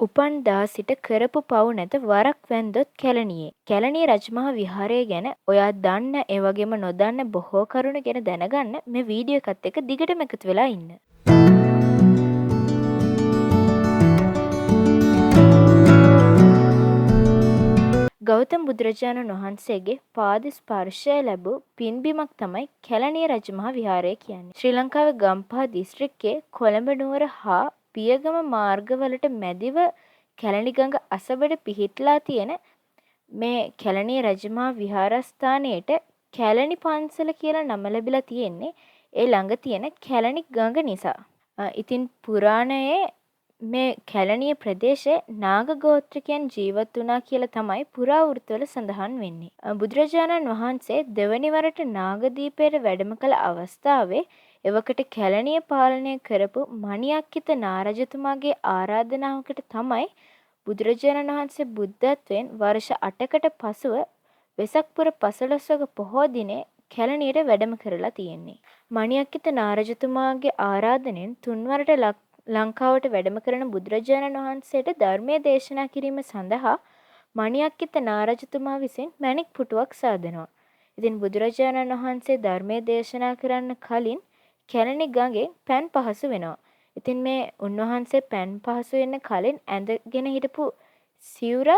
උපන්දා සිට කරපු පව් නැත වරක් වැන්දොත් කැලණියේ. කැලණිය රජමහා විහාරය ගැන ඔයා දන්න ඒ වගේම නොදන්න බොහෝ කරුණු ගැන දැනගන්න මේ වීඩියෝ එකත් එක්ක දිගටම එකතු වෙලා ඉන්න. ගෞතම බුදුරජාණන් වහන්සේගේ පාද ස්පර්ශය ලැබූ පින්බිමක් තමයි කැලණිය රජමහා විහාරය කියන්නේ. ශ්‍රී ලංකාවේ ගම්පහ දිස්ත්‍රික්කයේ කොළඹ නුවර හා පියගම මාර්ගවලට මැදිව කැලණි ගඟ අසබඩ පිහිටලා තියෙන මේ කැලණිය රජමහා විහාරස්ථානයට කැලණි පන්සල කියලා නම ලැබිලා තියෙන්නේ ඒ ළඟ තියෙන කැලණි ගඟ නිසා. ඉතින් පුරාණයේ මේ කැලණිය ප්‍රදේශයේ නාග ගෝත්‍රිකයන් ජීවත් වුණා කියලා තමයි පුරාවෘත්තවල සඳහන් වෙන්නේ. බුදුරජාණන් වහන්සේ දෙවැනි වරට නාගදීපයට වැඩම කළ අවස්ථාවේ එවකට කැලණිය පාලනය කරපු මණියක්කිත නාරජතුමාගේ ආරාධනාවකට තමයි බුදුරජාණන් වහන්සේ බුද්ධත්වයෙන් වර්ෂ 8කට පසුව වෙසක් පුර 15වක පොහෝ දිනේ කැලණියට වැඩම කරලා තියෙන්නේ. මණියක්කිත නාරජතුමාගේ ආරාධනෙන් තුන්වරට ලංකාවට වැඩම කරන බුදුරජාණන් වහන්සේට ධර්මයේ දේශනා කිරීම සඳහා මණියක්කිත නාරජතුමා විසින් මණික් පුටුවක් සාදනවා. ඉතින් බුදුරජාණන් වහන්සේ ධර්මයේ දේශනා කරන්න කලින් කැලණි ගඟෙන් පැන් පහසු වෙනවා. ඉතින් මේ උන්වහන්සේ පැන් පහසු වෙන්න කලින් ඇඳගෙන හිටපු සිවුර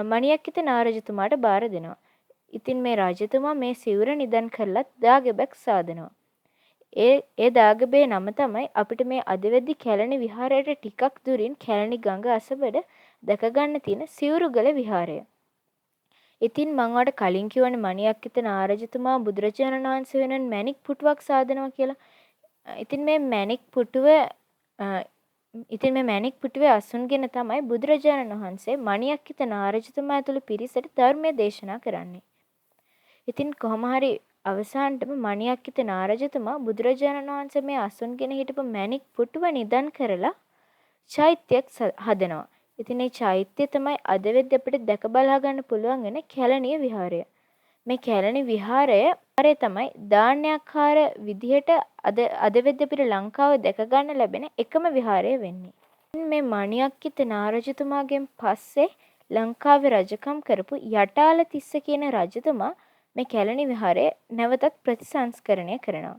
මණියක්කිත නාරජතුමාට බාර දෙනවා. ඉතින් මේ රජතුමා මේ සිවුර නිදන් කරලා දාගැබක් සාදනවා. ඒ දාගැබේ නම තමයි අපිට මේ අද වෙද්දි කැලණි විහාරයට ටිකක් දුරින් කැලණි ගඟ අසබඩ දැක ගන්න තියෙන සිවුරුගල විහාරය. ඉතින් මම ඔයාලට කලින් කිව්වනේ මණියක්කිත නාරජතුමා බුදුරජාණන් වහන්සේ වෙනුවෙන් මණික් පුටුවක් සාදනවා කියලා. ඉතින් මේ මණික් පුටුවේ අසුන්ගෙන තමයි බුදුරජාණන් වහන්සේ මණියක්කිත නාරජතුමා ඇතුළු පිරිසට ධර්මයේ දේශනා කරන්නේ. ඉතින් කොහොම හරි අවසානටම මණියක්කිත නාරජතුමා බුදුරජාණන් වහන්සේ මේ අසුන්ගෙන හිටපු මණික් පුටුව නිදන් කරලා චෛත්‍යයක් හදනවා. ඉතින් මේ චෛත්‍යය තමයි අද වෙද්දි අපිට දැක බලා ගන්න පුළුවන් වෙන කැලණිය විහාරය. මේ කැලණි විහාරය තමයි දාන්‍යාකාර විදිහට අද වෙද්දි අපිට ලංකාවේ දැක ගන්න ලැබෙන එකම විහාරය වෙන්නේ. මේ මණියක්කිත නාරජතුමාගෙන් පස්සේ ලංකාවේ රජකම් කරපු යටාල තිස්ස කියන රජතුමා මේ කැලණි විහාරය නැවතත් ප්‍රතිසංස්කරණය කරනවා.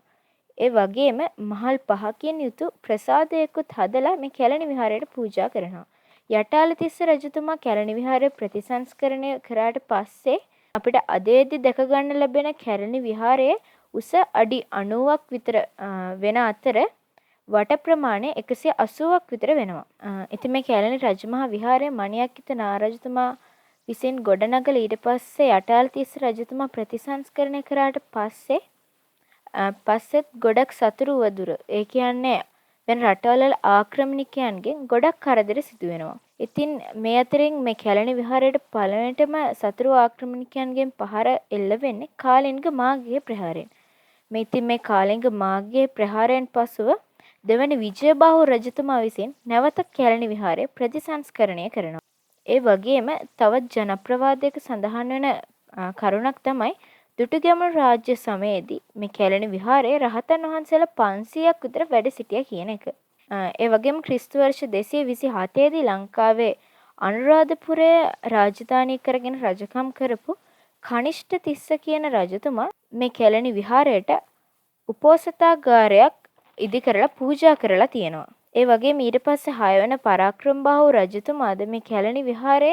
ඒ වගේම මහල් 5කින් යුතු ප්‍රසාදයකුත් හදලා මේ කැලණි විහාරයට පූජා කරනවා. යටාල තිස්ස රජතුමා කැලණි විහාරය ප්‍රතිසංස්කරණය කරාට පස්සේ අපිට අද වෙද්දි දැක ගන්න ලැබෙන කැලණි විහාරයේ උස අඩි 90ක් විතර වෙන අතර වට ප්‍රමාණය 180ක් විතර වෙනවා. ඉතින් මේ කැලණි රජමහා විහාරය මණියක්කිත නාරජතුමා විසින් ගොඩනගලා ඊට පස්සේ යටාල තිස්ස රජතුමා ප්‍රතිසංස්කරණය කරාට පස්සෙත් ගොඩක් සතුරු වදුර. ඒ කියන්නේ වෙන රටවල ආක්‍රමණිකයන්ගෙන් ගොඩක් කරදර සිදු වෙනවා. ඉතින් මේ අතරින් මේ කැලණි විහාරයට පළවෙනිටම සතුරු ආක්‍රමණිකයන්ගෙන් පහර එල්ල වෙන්නේ කාලිංග මාඝයේ ප්‍රහාරයෙන්. මේ කාලිංග මාඝයේ ප්‍රහාරයෙන් පසුව දෙවන විජයබාහු රජතුමා විසින් නැවත කැලණි විහාරය ප්‍රතිසංස්කරණය කරනවා. ඒ වගේම තවත් ජනප්‍රවාදයක සඳහන් වෙන කරුණක් තමයි දුටුගැමුණු රාජ්‍ය සමයේදී මේ කැලණි විහාරයේ රහතන් වහන්සේලා 500ක් විතර වැඩ සිටියා කියන එක. ඒ වගේම ක්‍රිස්තු වර්ෂ 227 දී ලංකාවේ අනුරාධපුරය රාජධානී කරගෙන රජකම් කරපු කනිෂ්ඨ තිස්ස කියන රජතුමා මේ කැලණි විහාරයට උපෝසථාගාරයක් ඉදි කරලා පූජා කරලා තියෙනවා. ඒ වගේම ඊට පස්සේ 6 වෙනි පරාක්‍රමබාහු රජතුමාද මේ කැලණි විහාරය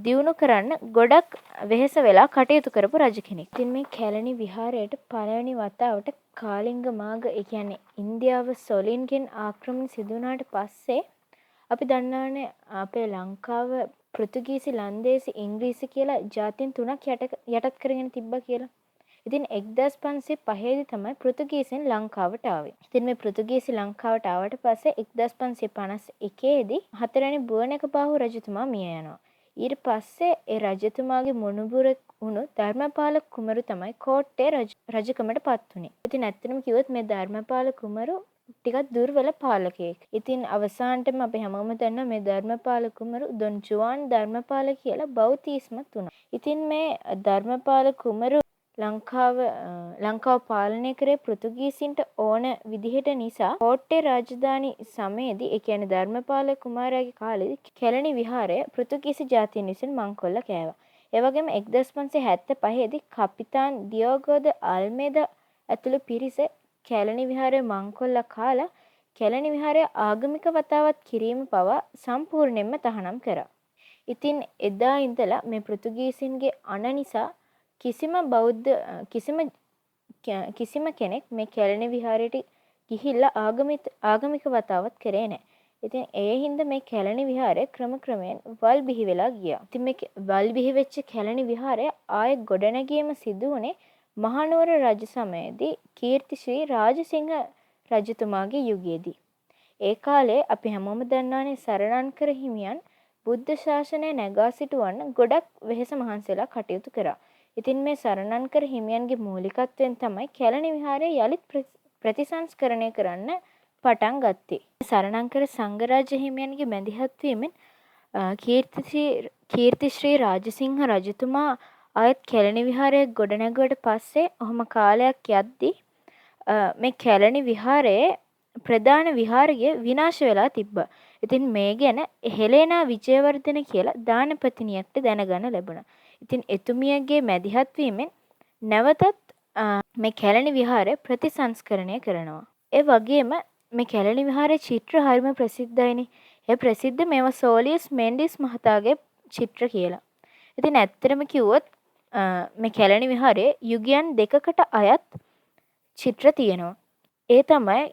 දියුණු කරන්න ගොඩක් වෙහෙස වෙලා කටයුතු කරපු රජ කෙනෙක්. ඉතින් මේ කැලණි විහාරයට පළවෙනි වතාවට කාලිංග මාඝ ඒ කියන්නේ ඉන්දියාව සොලින්ගෙන් ආක්‍රමණ සිදු වුණාට පස්සේ අපි දන්නවනේ අපේ ලංකාව පෘතුගීසි ලන්දේසි ඉංග්‍රීසි කියලා ජාතීන් තුනක් යටත් කරගෙන තිබ්බා කියලා. ඉතින් 1505 දී තමයි පෘතුගීසීන් ලංකාවට ආවේ. ඉතින් මේ පෘතුගීසි ලංකාවට ආවට පස්සේ 1551 දී හතරවෙනි බුවනකබාහු රජතුමා මිය යනවා. ඊට පස්සේ ඒ රජතුමාගේ මුණුබුර වුණු ධර්මපාල කුමරු තමයි කෝට්ටේ රජකමට පත් වුණේ. ඉතින් ඇත්තටම කිව්වොත් මේ ධර්මපාල කුමරු ටිකක් දුර්වල පාලකයෙක්. ඉතින් අවසානටම අපි හැමෝම දන්නවා මේ ධර්මපාල කුමරු දොන් ජුවාන් ධර්මපාල කියලා බෞතිස්මත් වුණා. ඉතින් මේ ධර්මපාල කුමරු ලංකාව පාලනය කරේ පෘතුගීසින්ට ඕන විදිහට නිසා කෝට්ටේ රාජධානි සමයේදී ඒ කියන්නේ ධර්මපාල කුමාරයාගේ කාලෙදී කැලණි විහාරය පෘතුගීසි ජාතීන් විසින් මංකොල්ල කෑවා. ඒ වගේම 1575 දී කපිතාන් දියෝගෝ ද අල්මේදා ඇතුළු පිරිස කැලණි විහාරය මංකොල්ල කාලා කැලණි විහාරය ආගමික වතාවත් කිරීම පවා සම්පූර්ණයෙන්ම තහනම් කරා. ඉතින් එදා ඉඳලා මේ පෘතුගීසින්ගේ අණ නිසා කිසිම කෙනෙක් මේ කැලණි විහාරයට ගිහිල්ලා ආගමික වතාවත් කරේ නැහැ. ඉතින් ඒ හින්දා මේ කැලණි විහාරය ක්‍රමයෙන් වල් බිහි වෙලා ගියා. ඉතින් මේ වල් බිහි වෙච්ච කැලණි විහාරය ආයේ ගොඩනැගීම සිදු වුණේ මහනුවර රජ සමයේදී කීර්තිශ්‍රී රාජසිංහ රජතුමාගේ යුගයේදී. ඒ කාලේ අපි හැමෝම දන්නානේ සරණංකර හිමියන් බුද්ධ ශාසනය නැගා සිටුවන්න ගොඩක් වෙහෙස මහන්සිලා කටයුතු කරා. ඉතින් මේ සරණංකර හිමියන්ගේ මූලිකත්වයෙන් තමයි කැලණි විහාරය යලිත් ප්‍රතිසංස්කරණය කරන්න පටන් ගත්තේ. සරණංකර සංඝරාජ හිමියන්ගේ මැදිහත් වීමෙන් කීර්තිශ්‍රී රාජසිංහ රජතුමා ආයත් කැලණි විහාරය ගොඩනැගුවට පස්සේ ඔහොම කාලයක් යද්දී මේ කැලණි විහාරයේ ප්‍රධාන විහාරය විනාශ වෙලා තිබ්බා. ඉතින් මේ ගැන හෙලේනා විජයවර්ධන කියලා දානපතිනියට දැනගන්න ලැබුණා. ඉතින් එතුමියගේ මැදිහත් වීමෙන් නැවතත් මේ කැලණි විහාරය ප්‍රතිසංස්කරණය කරනවා. ඒ වගේම මේ කැලණි විහාරයේ චිත්‍ර හරිම ප්‍රසිද්ධයිනේ. ඒ ප්‍රසිද්ධ මේවා සෝලියස් මෙන්ඩිස් මහතාගේ චිත්‍ර කියලා. ඉතින් ඇත්තටම කිව්වොත් මේ කැලණි විහාරයේ යුගයන් දෙකකට අයත් චිත්‍ර තියෙනවා. ඒ තමයි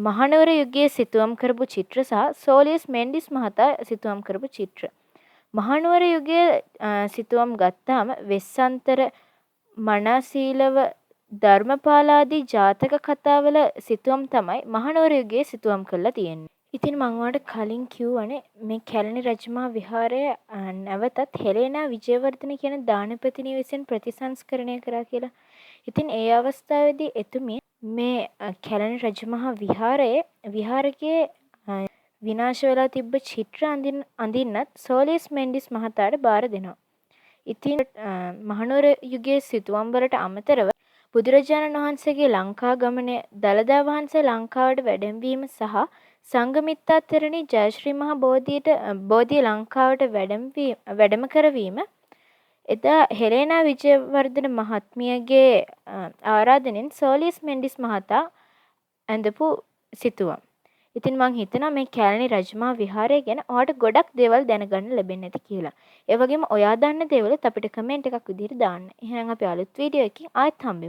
මහනුවර යුගයේ සිතුවම් කරපු චිත්‍ර සහ සෝලියස් මෙන්ඩිස් මහතා සිතුවම් කරපු චිත්‍ර. මහනුවර යුගයේ සිතුවම් ගත්තාම වෙස්සන්තර මනසීලව ධර්මපාලාදී ජාතක කතාවල සිතුවම් තමයි මහනුවර යුගයේ සිතුවම් කරලා තියෙන්නේ. ඉතින් මම ඔයාලට කලින් කිව්වනේ මේ කැලණි රජමහා විහාරය නැවතත් හෙලේනා විජයවර්ධන කියන දානපතිනිය විසින් ප්‍රතිසංස්කරණය කරා කියලා. ඉතින් ඒ අවස්ථාවේදී එතුමිය මේ කැලණි රජමහා විහාරයේ විනාශ වෙලා තිබ්බ චිත්‍ර අඳින්නත් සෝලියස් මෙන්ඩිස් මහතාට බාර දෙනවා. ඉතින් මහනුවර යුගයේ සිතුවම් වලට අමතරව බුදුරජාණන් වහන්සේගේ ලංකා ගමනය, දළදා වහන්සේ ලංකාවට වැඩමවීම සහ සංඝමිත්තා තෙරණි ජයශ්‍රී මහ බෝධිය ලංකාවට වැඩම කරවීම එදා හෙලේනා විජයවර්ධන මහත්මියගේ ආරාධනෙන් සෝලියස් මෙන්ඩිස් මහතා ඇඳපු සිතුවම්. ඉතින් මං හිතනවා මේ කැලණි රජමහා විහාරය ගැන ඔයාලට ගොඩක් දේවල් දැනගන්න ලැබෙන්නේ නැති කියලා. ඒ වගේම ඔයා දන්න දේවලුත් අපිට කමෙන්ට් එකක් විදිහට දාන්න. එහෙනම් අපි අලුත් වීඩියෝ එකකින් ආයෙත් හම්බෙමු.